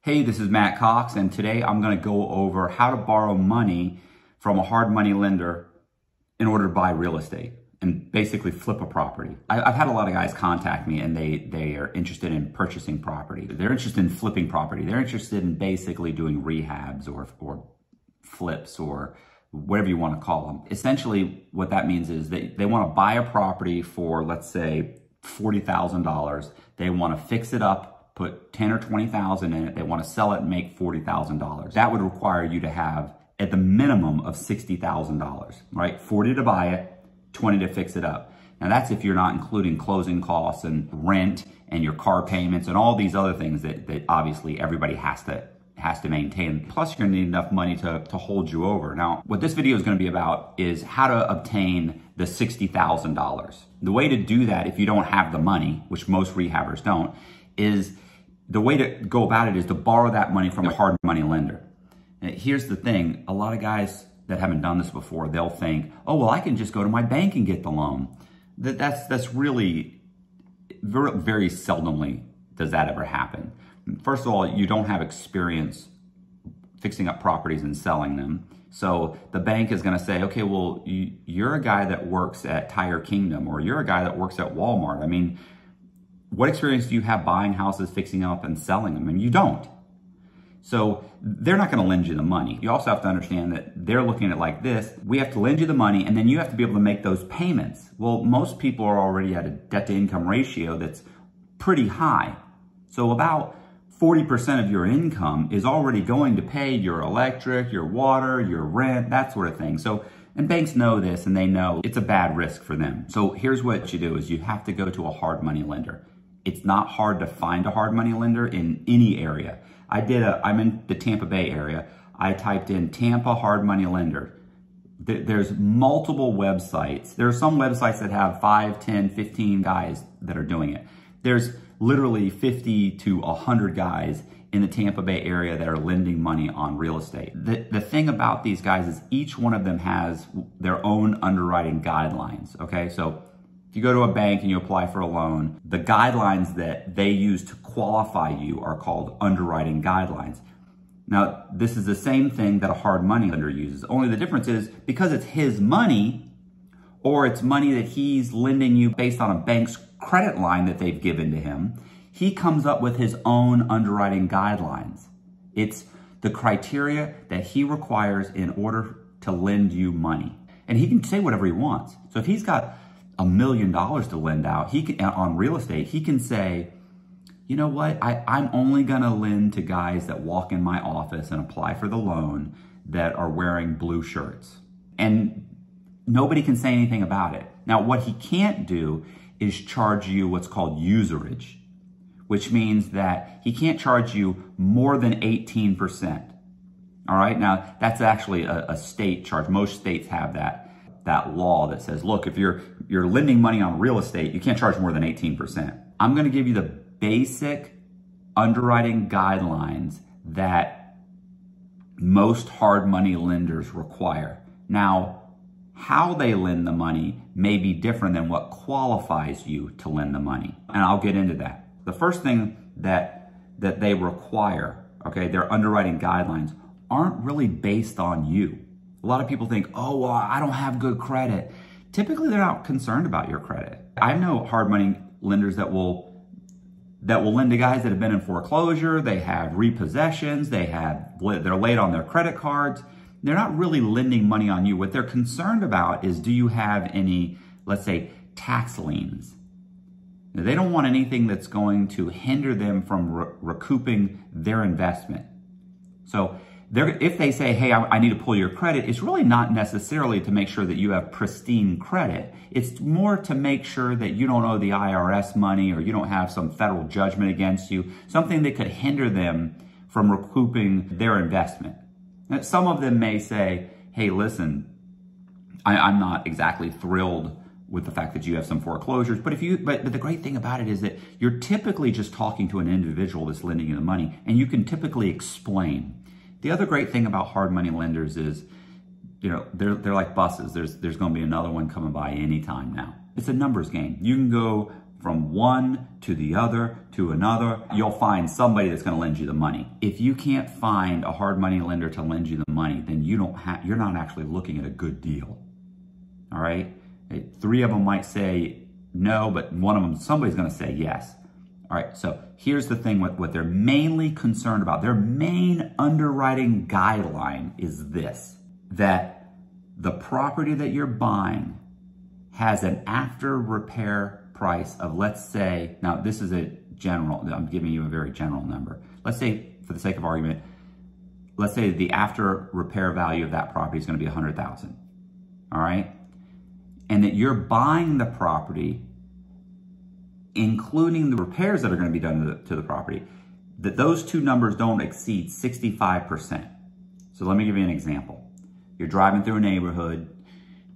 Hey, this is Matt Cox, and today I'm going to go over how to borrow money from a hard money lender in order to buy real estate and basically flip a property. I've had a lot of guys contact me and they are interested in purchasing property. They're interested in flipping property. They're interested in basically doing rehabs or flips or whatever you want to call them. Essentially, what that means is that they want to buy a property for, let's say, $40,000. They want to fix it up, put 10 or 20,000 in it. They want to sell it and make $40,000. That would require you to have at the minimum of $60,000, right? 40 to buy it, 20 to fix it up. Now that's if you're not including closing costs and rent and your car payments and all these other things that obviously everybody has to maintain. Plus you're gonna need enough money to hold you over. Now, what this video is gonna be about is how to obtain the $60,000. The way to do that, if you don't have the money, which most rehabbers don't, is the way to go about it is to borrow that money from a hard money lender. And here's the thing, a lot of guys that haven't done this before, they'll think, oh, well, I can just go to my bank and get the loan. That's really, very seldomly does that ever happen. First of all, you don't have experience fixing up properties and selling them. So the bank is gonna say, okay, well, you're a guy that works at Tire Kingdom, or you're a guy that works at Walmart. I mean, what experience do you have buying houses, fixing up and selling them? I mean, you don't. So they're not gonna lend you the money. You also have to understand that they're looking at it like this. We have to lend you the money and then you have to be able to make those payments. Well, most people are already at a debt to income ratio that's pretty high. So about 40% of your income is already going to pay your electric, your water, your rent, that sort of thing. So, and banks know this and they know it's a bad risk for them. So here's what you do is you have to go to a hard money lender. It's not hard to find a hard money lender in any area. I'm in the Tampa Bay area. I typed in Tampa hard money lender. There's multiple websites. There are some websites that have 5, 10, 15 guys that are doing it. There's literally 50 to 100 guys in the Tampa Bay area that are lending money on real estate. The thing about these guys is each one of them has their own underwriting guidelines, okay? So if you go to a bank and you apply for a loan, the guidelines that they use to qualify you are called underwriting guidelines. Now, this is the same thing that a hard money lender uses. Only the difference is because it's his money or it's money that he's lending you based on a bank's credit line that they've given to him, he comes up with his own underwriting guidelines. It's the criteria that he requires in order to lend you money. And he can say whatever he wants. So if he's got $1 million to lend out, he can, on real estate, he can say, you know what, I'm only gonna lend to guys that walk in my office and apply for the loan that are wearing blue shirts. And nobody can say anything about it. Now, what he can't do is charge you what's called userage, which means that he can't charge you more than 18%. All right, now that's actually a state charge. Most states have that law that says, look, if you're lending money on real estate, you can't charge more than 18%. I'm gonna give you the basic underwriting guidelines that most hard money lenders require. Now, how they lend the money may be different than what qualifies you to lend the money. And I'll get into that. The first thing that they require, okay, their underwriting guidelines aren't really based on you. A lot of people think, oh, well, I don't have good credit. Typically, they're not concerned about your credit. I know hard money lenders that will lend to guys that have been in foreclosure, they have repossessions, they're late on their credit cards. They're not really lending money on you. What they're concerned about is, do you have any, let's say, tax liens? Now, they don't want anything that's going to hinder them from recouping their investment. So if they say, hey, I need to pull your credit, it's really not necessarily to make sure that you have pristine credit. It's more to make sure that you don't owe the IRS money or you don't have some federal judgment against you, something that could hinder them from recouping their investment. Now, some of them may say, hey, listen, I'm not exactly thrilled with the fact that you have some foreclosures, but the great thing about it is that you're typically just talking to an individual that's lending you the money, and you can typically explain. The other great thing about hard money lenders is, you know, they're like buses. There's going to be another one coming by anytime now. It's a numbers game. You can go from one to the other to another, you'll find somebody that's going to lend you the money. If you can't find a hard money lender to lend you the money, then you're not actually looking at a good deal. All right? 3 of them might say no, but one of them, somebody's going to say yes. All right, so here's the thing, what they're mainly concerned about. Their main underwriting guideline is this, that the property that you're buying has an after repair price of, let's say, now this is a general, I'm giving you a very general number. Let's say, for the sake of argument, let's say the after repair value of that property is going to be $100,000. All right, and that you're buying the property, including the repairs that are going to be done to the property, that those two numbers don't exceed 65%. So let me give you an example. You're driving through a neighborhood,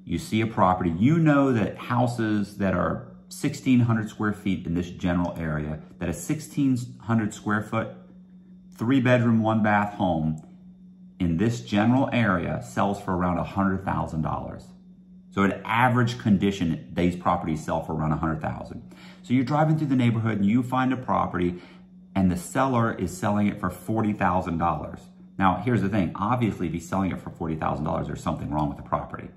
you see a property, you know that houses that are 1,600 square feet in this general area, that a 1,600 square foot, 3-bedroom, 1-bath home in this general area sells for around $100,000. So in average condition, these properties sell for around $100,000. So you're driving through the neighborhood and you find a property and the seller is selling it for $40,000. Now, here's the thing. Obviously, if he's selling it for $40,000, there's something wrong with the property.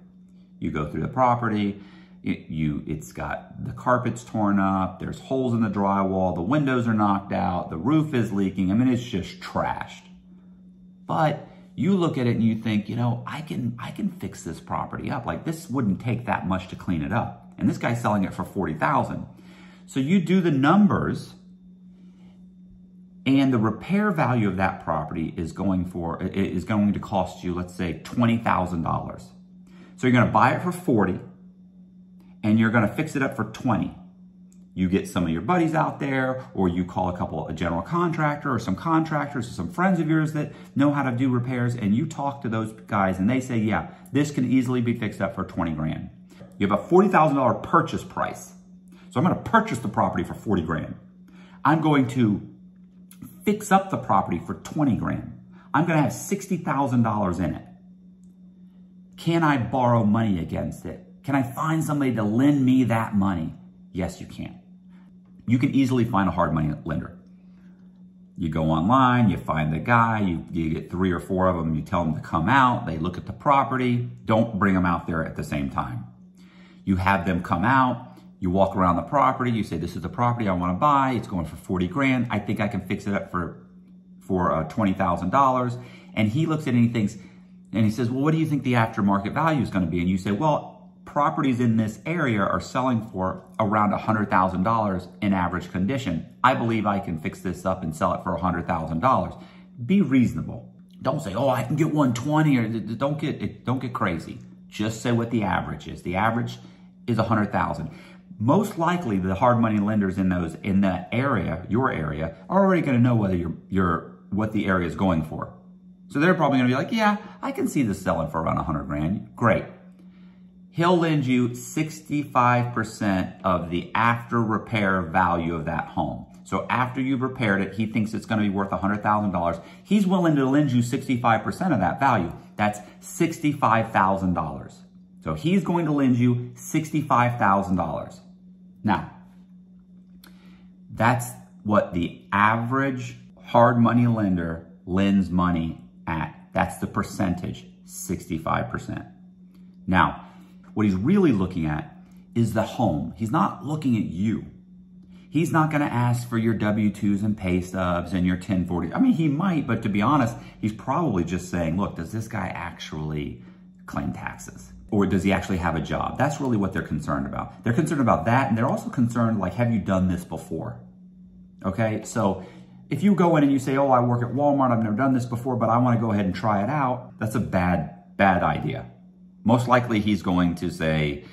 You go through the property, it's got the carpets torn up, there's holes in the drywall, the windows are knocked out, the roof is leaking. I mean, it's just trashed. But you look at it and you think, you know, I can fix this property up. Like, this wouldn't take that much to clean it up. And this guy's selling it for $40,000. So you do the numbers, and the repair value of that property is going to cost you, let's say, $20,000. So you're going to buy it for $40,000, and you're going to fix it up for $20,000. You get some of your buddies out there, or you call a general contractor or some contractors or some friends of yours that know how to do repairs, and you talk to those guys and they say, yeah, this can easily be fixed up for 20 grand. You have a $40,000 purchase price. So I'm going to purchase the property for 40 grand. I'm going to fix up the property for 20 grand. I'm going to have $60,000 in it. Can I borrow money against it? Can I find somebody to lend me that money? Yes, you can. You can easily find a hard money lender. You go online, you find the guy, you get 3 or 4 of them, you tell them to come out, they look at the property. Don't bring them out there at the same time. You have them come out, you walk around the property, you say, this is the property I want to buy, it's going for 40 grand, I think I can fix it up for $20,000. And he looks at it and he thinks, and he says, well, what do you think the aftermarket value is going to be? And you say, well, properties in this area are selling for around $100,000 in average condition. I believe I can fix this up and sell it for $100,000. Be reasonable. Don't say, oh, I can get 120, or don't get crazy. Just say what the average is. The average is $100,000. Most likely, the hard money lenders in that area, your area, are already going to know whether what the area is going for. So they're probably going to be like, yeah, I can see this selling for around 100 grand. Great. He'll lend you 65% of the after repair value of that home. So after you've repaired it, he thinks it's going to be worth $100,000. He's willing to lend you 65% of that value. That's $65,000. So he's going to lend you $65,000. Now, that's what the average hard money lender lends money at. That's the percentage, 65%. Now, what he's really looking at is the home. He's not looking at you. He's not going to ask for your W-2s and pay stubs and your 1040s. I mean, he might, but to be honest, he's probably just saying, look, does this guy actually claim taxes? Or does he actually have a job? That's really what they're concerned about. They're concerned about that, and they're also concerned, like, have you done this before? Okay, so if you go in and you say, oh, I work at Walmart, I've never done this before, but I want to go ahead and try it out, that's a bad idea. Most likely he's going to say,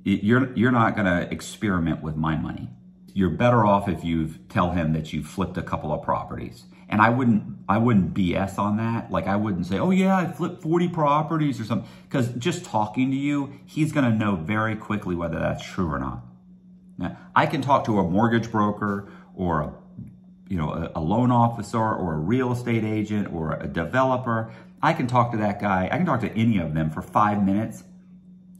you're not going to experiment with my money. You're better off if you tell him that you've flipped a couple of properties. And I wouldn't BS on that. Like, I wouldn't say, oh yeah, I flipped 40 properties or something. Because just talking to you, he's going to know very quickly whether that's true or not. Now, I can talk to a mortgage broker or a loan officer or a real estate agent or a developer. I can talk to that guy. I can talk to any of them for 5 minutes,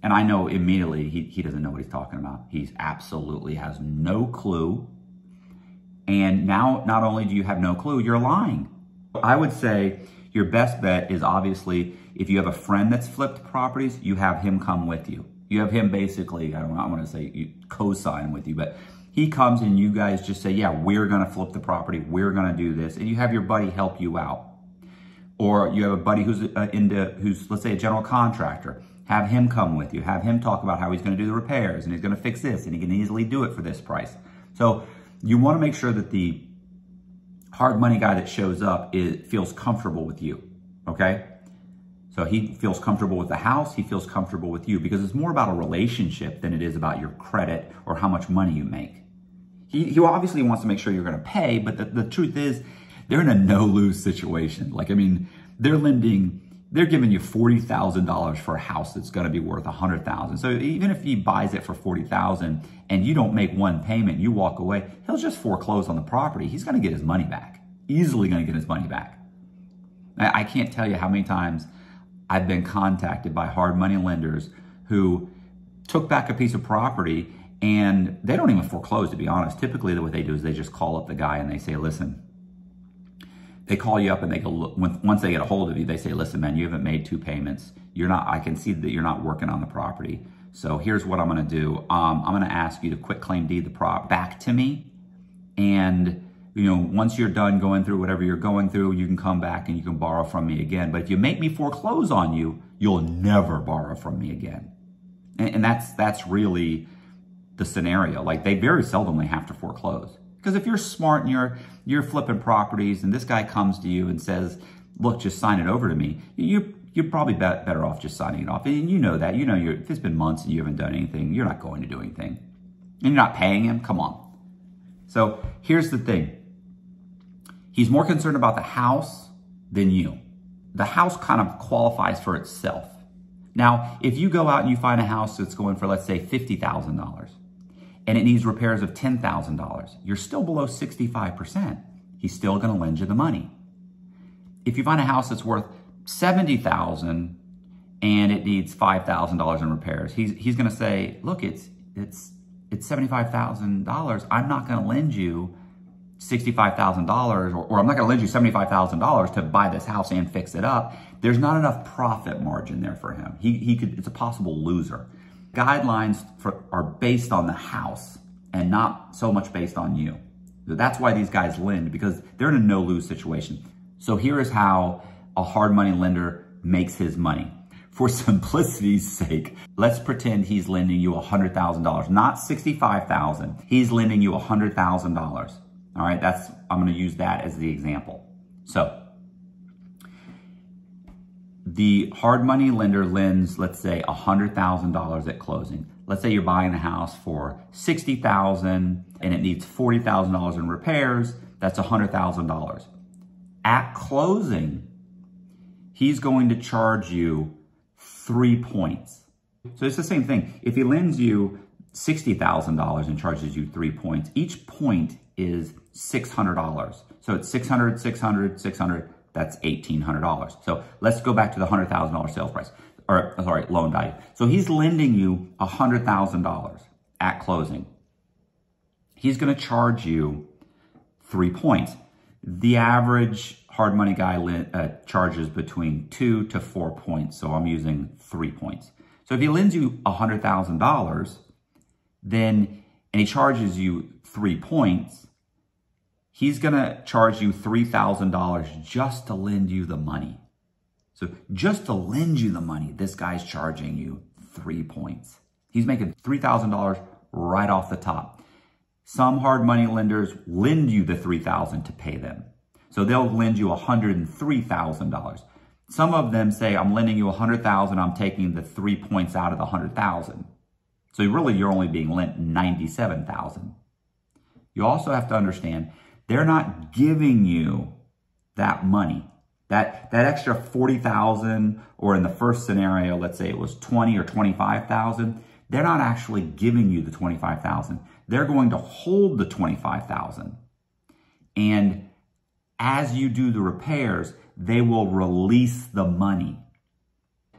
And I know immediately he doesn't know what he's talking about. He absolutely has no clue. And now, not only do you have no clue, you're lying. I would say your best bet is obviously if you have a friend that's flipped properties, you have him come with you. You have him basically, I want to say co-sign with you, but he comes and you guys just say, yeah, we're going to flip the property. We're going to do this. And you have your buddy help you out. Or you have a buddy who's let's say a general contractor. Have him come with you. Have him talk about how he's going to do the repairs and he's going to fix this and he can easily do it for this price. So you want to make sure that the hard money guy that shows up feels comfortable with you, okay? So he feels comfortable with the house, he feels comfortable with you, because it's more about a relationship than it is about your credit or how much money you make. He obviously wants to make sure you're going to pay, but the truth is they're in a no-lose situation. Like, I mean, they're giving you $40,000 for a house that's going to be worth $100,000. So even if he buys it for $40,000 and you don't make one payment, you walk away, he'll just foreclose on the property. He's going to get his money back. Easily going to get his money back. I can't tell you how many times I've been contacted by hard money lenders who took back a piece of property and they don't even foreclose, to be honest. Typically, what they do is they just call up the guy and they say, listen, they call you up and they go, look, once they get a hold of you, they say, listen, man, you haven't made 2 payments. I can see that you're not working on the property. So here's what I'm going to do. I'm going to ask you to quit claim deed the prop back to me. And, once you're done going through whatever you're going through, you can come back and you can borrow from me again. But if you make me foreclose on you, you'll never borrow from me again. And that's really the scenario. Like, they very seldomly have to foreclose. Because if you're smart and you're flipping properties and this guy comes to you and says, look, just sign it over to me, you're probably better off just signing it off. And you know that. If it's been months and you haven't done anything, you're not going to do anything. And you're not paying him, come on. So here's the thing. He's more concerned about the house than you. The house kind of qualifies for itself. Now, if you go out and you find a house that's going for, let's say, $50,000 and it needs repairs of $10,000, you're still below 65%. He's still going to lend you the money. If you find a house that's worth $70,000 and it needs $5,000 in repairs, he's going to say, look, it's $75,000. I'm not going to lend you $65,000 or I'm not going to lend you $75,000 to buy this house and fix it up. There's not enough profit margin there for him. It's a possible loser. Guidelines are based on the house and not so much based on you. That's why these guys lend, because they're in a no-lose situation. So here is how a hard money lender makes his money. For simplicity's sake, let's pretend he's lending you $100,000, not $65,000. He's lending you $100,000. All right, I'm going to use that as the example. So the hard money lender lends, let's say, $100,000 at closing. Let's say you're buying a house for $60,000 and it needs $40,000 in repairs. That's $100,000. At closing, he's going to charge you 3 points. So it's the same thing. If he lends you $60,000 and charges you 3 points, each point is $600. So it's $600, $600, $600. That's $1,800. So let's go back to the $100,000 sales price, or sorry, loan value. So he's lending you $100,000 at closing. He's going to charge you 3 points. The average hard money guy charges between 2 to 4 points. So I'm using 3 points. So if he lends you $100,000, and he charges you 3 points, he's going to charge you $3,000 just to lend you the money. So just to lend you the money, this guy's charging you 3 points. He's making $3,000 right off the top. Some hard money lenders lend you the $3,000 to pay them. So they'll lend you $103,000. Some of them say, I'm lending you $100,000, I'm taking the 3 points out of the $100,000. So really, you're only being lent $97,000. You also have to understand, they're not giving you that money. That extra $40,000, or in the first scenario, let's say it was $20,000 or $25,000, they're not actually giving you the $25,000. They're going to hold the $25,000. And as you do the repairs, they will release the money.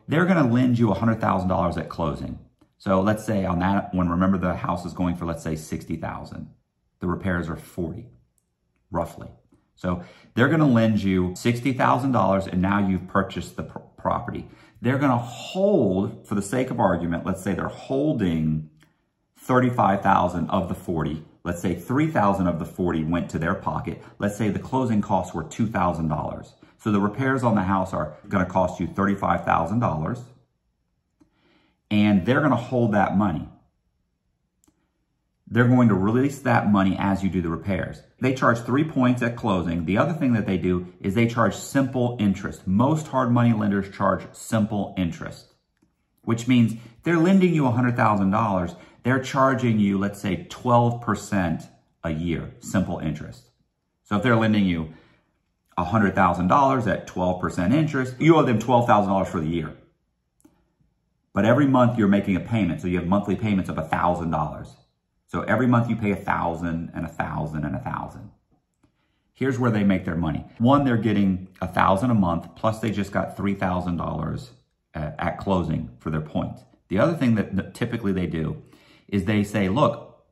they're going to lend you $100,000 at closing. So let's say on that one, remember the house is going for, let's say $60,000. The repairs are $40,000, roughly. So they're going to lend you $60,000 and now you've purchased the property. They're going to hold, for the sake of argument, let's say they're holding $35,000 of the $40,000. Let's say $3,000 of the $40,000 went to their pocket. Let's say the closing costs were $2,000. So the repairs on the house are going to cost you $35,000. And they're going to hold that money. They're going to release that money as you do the repairs. They charge 3 points at closing. The other thing that they do is they charge simple interest. Most hard money lenders charge simple interest, which means they're lending you $100,000. They're charging you, let's say, 12% a year, simple interest. So if they're lending you $100,000 at 12% interest, you owe them $12,000 for the year. But every month you're making a payment. So you have monthly payments of $1,000. So every month you pay $1,000 and $1,000 and $1,000. Here's where they make their money. One, they're getting $1,000 a month, plus they just got $3,000 at closing for their points. The other thing that typically they do is they say, look,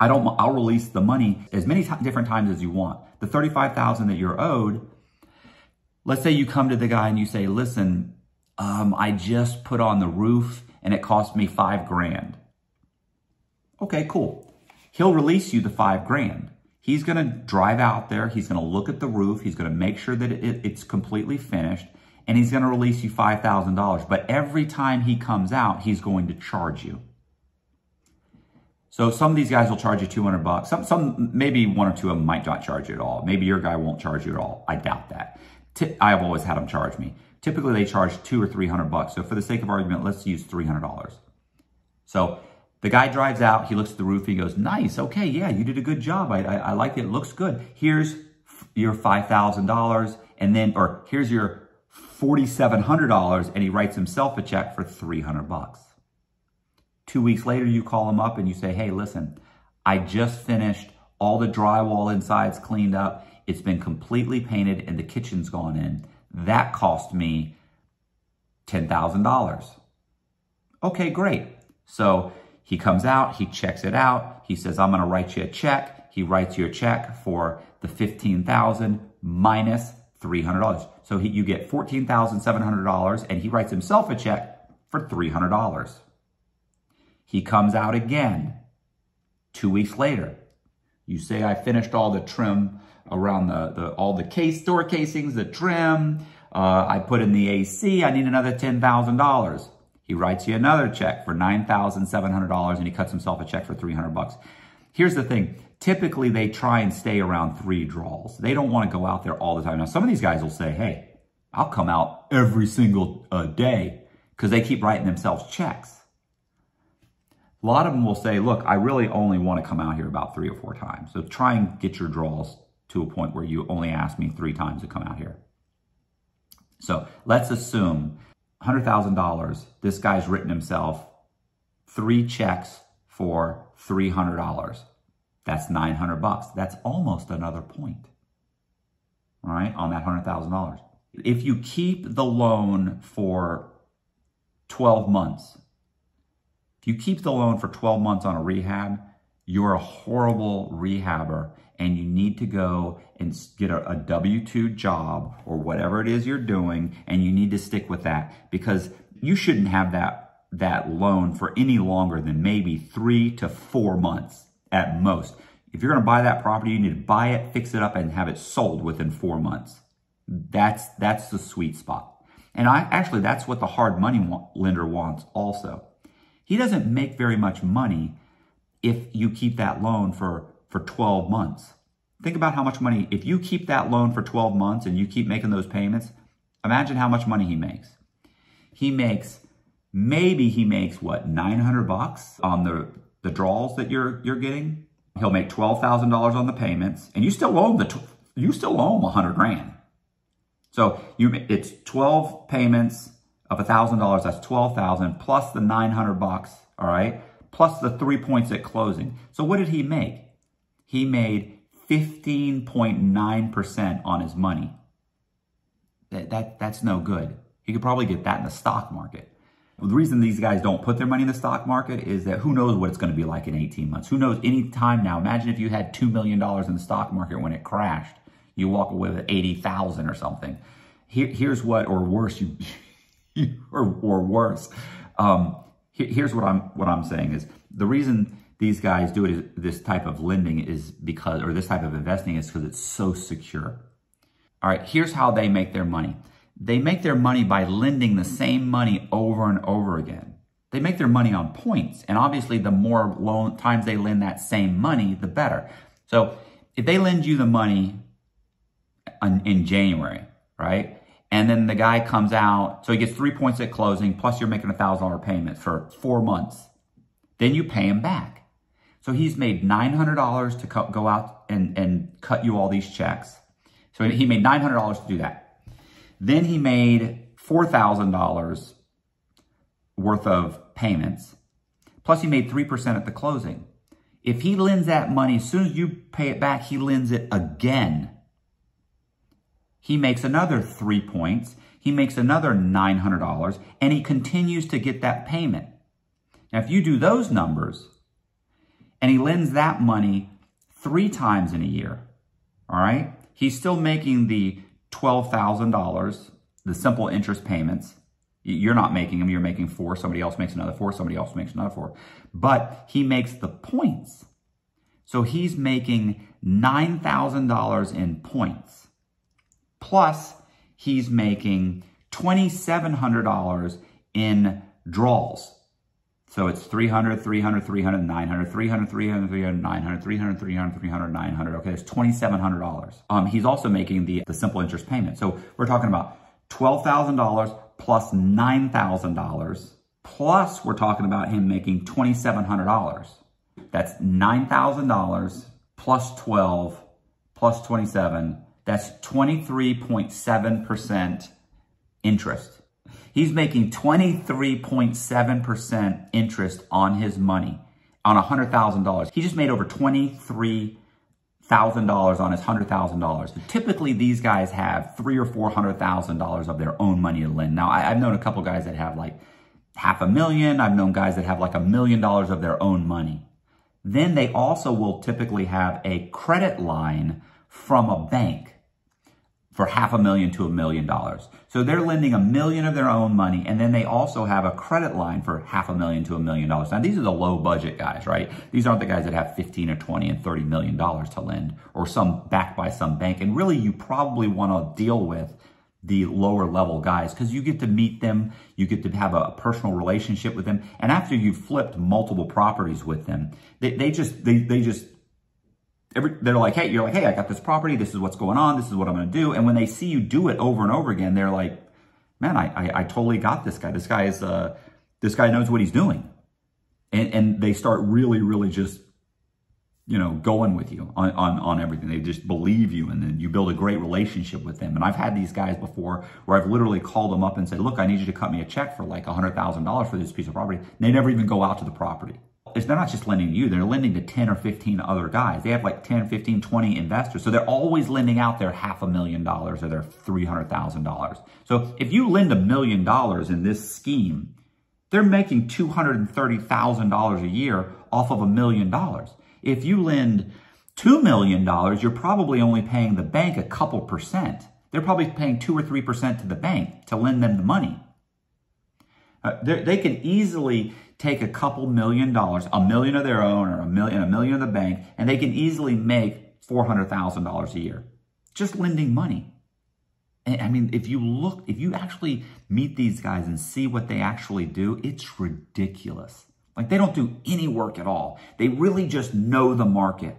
I'll release the money as many different times as you want. The $35,000 that you're owed, let's say you come to the guy and you say, listen, I just put on the roof and it cost me $5,000. Okay, cool. He'll release you the $5,000. He's going to drive out there. He's going to look at the roof. He's going to make sure that it's completely finished. And he's going to release you $5,000. But every time he comes out, he's going to charge you. So some of these guys will charge you $200. Some, maybe one or two of them might not charge you at all. Maybe your guy won't charge you at all. I doubt that. I've always had them charge me. Typically, they charge $200 or $300. So for the sake of argument, let's use $300. So the guy drives out, he looks at the roof, he goes, nice, okay, yeah, you did a good job. I like it, it looks good. Here's your $5,000, and then, or here's your $4,700, and he writes himself a check for $300. 2 weeks later, you call him up and you say, hey, listen, I just finished, all the drywall inside's cleaned up, it's been completely painted, and the kitchen's gone in. That cost me $10,000. Okay, great. So he comes out, he checks it out. He says, I'm going to write you a check. He writes you a check for the $15,000 minus $300. So you get $14,700, and he writes himself a check for $300. He comes out again 2 weeks later. You say, I finished all the trim around all the door casings, the trim. I put in the AC. I need another $10,000. He writes you another check for $9,700, and he cuts himself a check for $300. Here's the thing. Typically, they try and stay around 3 draws. They don't want to go out there all the time. Now, some of these guys will say, hey, I'll come out every single day, because they keep writing themselves checks. A lot of them will say, look, I really only want to come out here about 3 or 4 times. So try and get your draws to a point where you only ask me 3 times to come out here. So let's assume $100,000, this guy's written himself 3 checks for $300. That's $900. That's almost another point, all right, on that $100,000. If you keep the loan for 12 months, if you keep the loan for 12 months on a rehab, you're a horrible rehabber, and you need to go and get a W-2 job or whatever it is you're doing, and you need to stick with that, because you shouldn't have that loan for any longer than maybe 3 to 4 months at most. If you're going to buy that property, you need to buy it, fix it up, and have it sold within 4 months. That's the sweet spot. And actually, that's what the hard money lender wants also. He doesn't make very much money if you keep that loan for 12 months. Think about how much money, if you keep that loan for 12 months and you keep making those payments, imagine how much money he makes. Maybe he makes what, $900 on the draws that you're getting? He'll make $12,000 on the payments, and you still owe him $100,000. So it's 12 payments of $1,000, that's $12,000 plus the $900, all right? Plus the 3 points at closing. So what did he make? He made 15.9% on his money. That's no good. You could probably get that in the stock market. The reason these guys don't put their money in the stock market is that who knows what it's going to be like in 18 months. Who knows any time now. Imagine if you had $2 million in the stock market when it crashed. You walk away with 80,000 or something. Here's what, or worse, or worse. Here's what I'm saying is the reason these guys do it is this type of lending is because, or this type of investing is because it's so secure. All right, here's how they make their money. They make their money by lending the same money over and over again. They make their money on points. And obviously, the more times they lend that same money, the better. So if they lend you the money in January, right? And then the guy comes out, so he gets 3 points at closing, plus you're making a $1,000 payment for 4 months. Then you pay him back. So he's made $900 to go out and cut you all these checks. So he made $900 to do that. Then he made $4,000 worth of payments, plus he made 3% at the closing. If he lends that money, as soon as you pay it back, he lends it again. He makes another 3 points. He makes another $900, and he continues to get that payment. Now, if you do those numbers, and he lends that money 3 times in a year, all right, he's still making the $12,000, the simple interest payments. You're not making them, you're making 4, somebody else makes another 4, somebody else makes another 4. But he makes the points. So he's making $9,000 in points. Plus, he's making $2,700 in draws. So it's 300, 300, 300, 900, 300, 300, 300, 900, 300, 300, 300, 900. Okay, that's $2,700. He's also making the simple interest payment. So we're talking about $12,000 plus $9,000. Plus, we're talking about him making $2,700. That's $9,000 plus 12 plus 27. That's 23.7% interest. He's making 23.7% interest on his money on $100,000. He just made over $23,000 on his $100,000. Typically, these guys have $300,000 or $400,000 of their own money to lend. Now, I've known a couple guys that have like $500,000. I've known guys that have like $1 million of their own money. Then they also will typically have a credit line from a bank for $500,000 to $1 million. So they're lending $1 million of their own money, and then they also have a credit line for $500,000 to $1 million. Now these are the low budget guys, right? These aren't the guys that have 15 or 20 and $30 million to lend, or some backed by some bank. And really, you probably want to deal with the lower level guys because you get to meet them, you get to have a personal relationship with them, and after you've flipped multiple properties with them, they're like, hey, you're like, hey, I got this property. This is what's going on. This is what I'm going to do. And when they see you do it over and over again, they're like, man, I totally got this guy. This guy knows what he's doing. And they start really, really just, going with you on everything. They just believe you, and then you build a great relationship with them. And I've had these guys before where I've literally called them up and said, look, I need you to cut me a check for like $100,000 for this piece of property. And they never even go out to the property. They're not just lending to you, they're lending to 10 or 15 other guys. They have like 10, 15, 20 investors. So they're always lending out their $500,000 or their $300,000. So if you lend $1 million in this scheme, they're making $230,000 a year off of $1 million. If you lend $2 million, you're probably only paying the bank a couple percent. They're probably paying 2 or 3% to the bank to lend them the money. They can easily take a couple $1 million, $1 million of their own or $1 million of the bank, and they can easily make $400,000 a year just lending money. And I mean, if you actually meet these guys and see what they actually do, it's ridiculous. Like, they don't do any work at all. They really just know the market.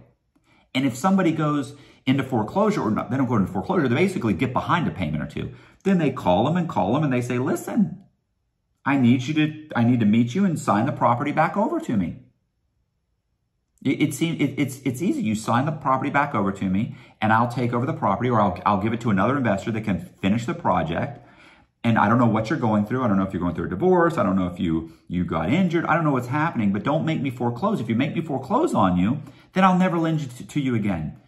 And if somebody goes into foreclosure, or not, they don't go into foreclosure, they basically get behind a payment or two. Then they call them and they say, listen, I need to meet you and sign the property back over to me. It's easy. You sign the property back over to me, and I'll take over the property, or I'll give it to another investor that can finish the project. And I don't know what you're going through. I don't know if you're going through a divorce. I don't know if you got injured. I don't know what's happening, but don't make me foreclose. If you make me foreclose on you, then I'll never lend to you again.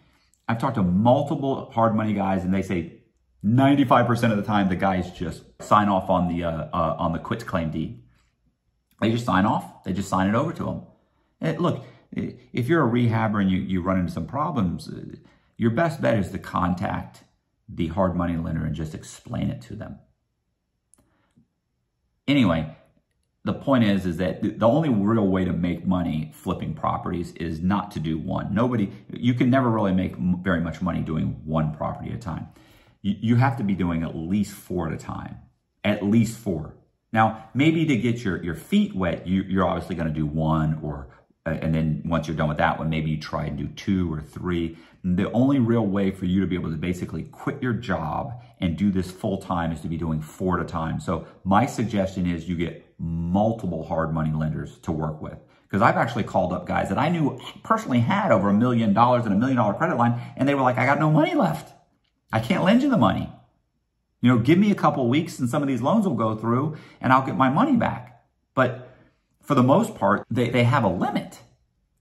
I've talked to multiple hard money guys, and they say, 95% of the time, the guys just sign off on the quitclaim deed. They just sign off. They just sign it over to them. And look, if you're a rehabber and you run into some problems, your best bet is to contact the hard money lender and just explain it to them. Anyway, the point is that the only real way to make money flipping properties is not to do one. You can never really make very much money doing one property at a time. You have to be doing at least 4 at a time, at least 4. Now, maybe to get your feet wet, you're obviously going to do 1 and then once you're done with that one, maybe you try and do 2 or 3. The only real way for you to be able to basically quit your job and do this full time is to be doing 4 at a time. So my suggestion is you get multiple hard money lenders to work with. Because I've actually called up guys that I knew personally had over $1 million and $1 million credit line, and they were like, I got no money left. I can't lend you the money. You know, give me a couple of weeks and some of these loans will go through and I'll get my money back. But for the most part, they have a limit,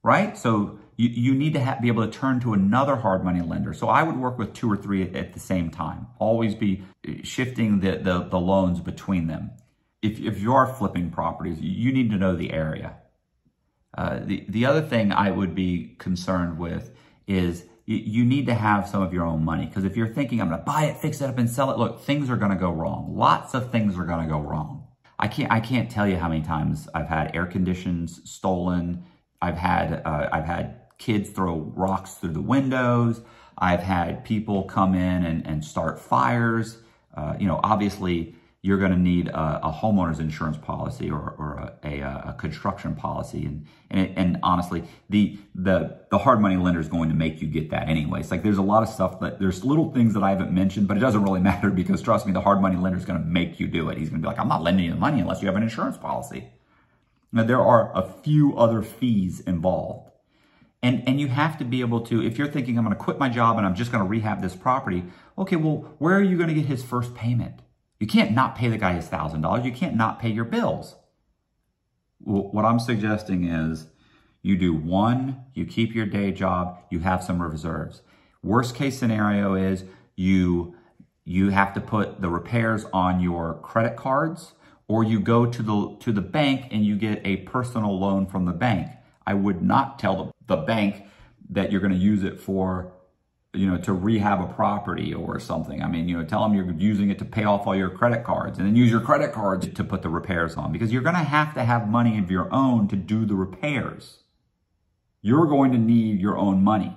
right? So you need to be able to turn to another hard money lender. So I would work with 2 or 3 at the same time. Always be shifting the loans between them. If you are flipping properties, you need to know the area. The other thing I would be concerned with is you need to have some of your own money. Because if you're thinking, I'm going to buy it, fix it up, and sell it, look, things are going to go wrong. Lots of things are going to go wrong. I can't tell you how many times I've had air conditions stolen. I've had kids throw rocks through the windows. I've had people come in and start fires. You know, obviously you're going to need a homeowner's insurance policy or a construction policy. And honestly, the hard money lender is going to make you get that anyway. It's like there's a lot of stuff there's little things that I haven't mentioned, but it doesn't really matter because trust me, the hard money lender is going to make you do it. He's going to be like, I'm not lending you the money unless you have an insurance policy. Now, there are a few other fees involved. And you have to be able to, if you're thinking, I'm going to quit my job and I'm just going to rehab this property. Okay, well, where are you going to get his first payment? You can't not pay the guy his $1,000. You can't not pay your bills. Well, what I'm suggesting is you do 1, you keep your day job, you have some reserves. Worst case scenario is you have to put the repairs on your credit cards, or you go to the bank and you get a personal loan from the bank. I would not tell the bank that you're going to use it for, you know, to rehab a property or something. I mean, you know, tell them you're using it to pay off all your credit cards and then use your credit cards to put the repairs on, because you're going to have money of your own to do the repairs. You're going to need your own money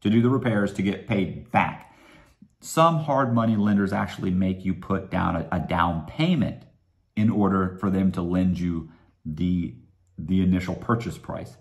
to do the repairs to get paid back. Some hard money lenders actually make you put down a down payment in order for them to lend you the initial purchase price.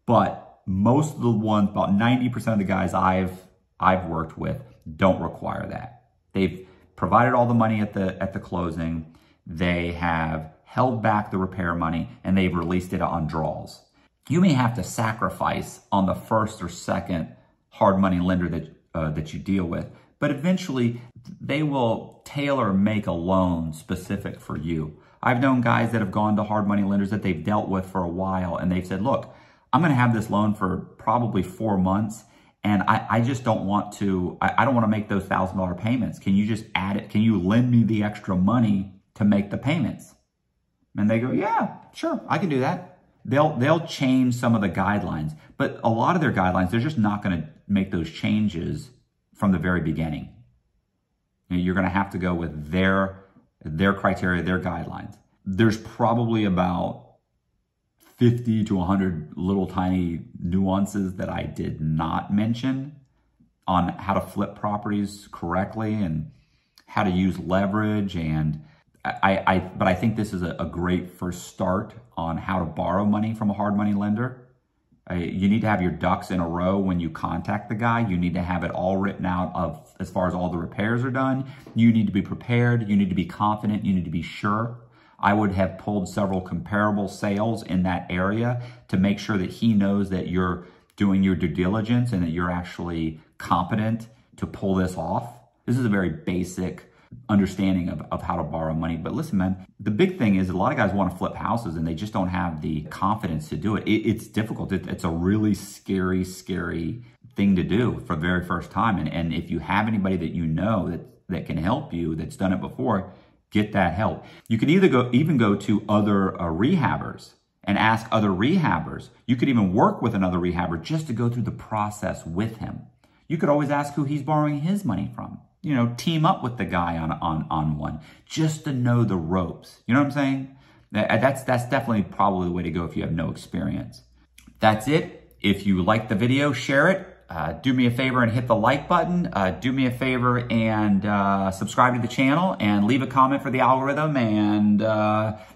But most of the ones, about 90% of the guys I've worked with don't require that. They've provided all the money at the closing. They have held back the repair money and they've released it on draws. You may have to sacrifice on the first or second hard money lender that you deal with, but eventually they will tailor make a loan specific for you. I've known guys that have gone to hard money lenders that they've dealt with for a while and they've said, look, I'm going to have this loan for probably 4 months and I just don't want to, I don't want to make those $1,000 payments. Can you just add it? Can you lend me the extra money to make the payments? And they go, yeah, sure, I can do that. They'll change some of the guidelines, but a lot of their guidelines, they're just not going to make those changes from the very beginning. You're going to have to go with their criteria, their guidelines. There's probably about 50 to 100 little tiny nuances that I did not mention on how to flip properties correctly and how to use leverage. And but I think this is a great first start on how to borrow money from a hard money lender. You need to have your ducks in a row when you contact the guy. You need to have it all written out as far as all the repairs are done. You need to be prepared. You need to be confident. You need to be sure. I would have pulled several comparable sales in that area to make sure that he knows that you're doing your due diligence and that you're actually competent to pull this off. This is a very basic understanding of how to borrow money. But listen, man, the big thing is a lot of guys want to flip houses and they just don't have the confidence to do it. It's difficult. It's a really scary thing thing to do for the very first time. And if you have anybody that you know that can help you, that's done it before, get that help. You could even go to other rehabbers and ask other rehabbers. You could even work with another rehabber just to go through the process with him. You could always ask who he's borrowing his money from. You know, team up with the guy on one just to know the ropes. You know what I'm saying? That's definitely probably the way to go if you have no experience. That's it. If you like the video, share it. Do me a favor and hit the like button. Do me a favor and subscribe to the channel and leave a comment for the algorithm and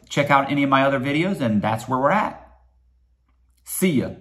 check out any of my other videos, and that's where we're at. See ya.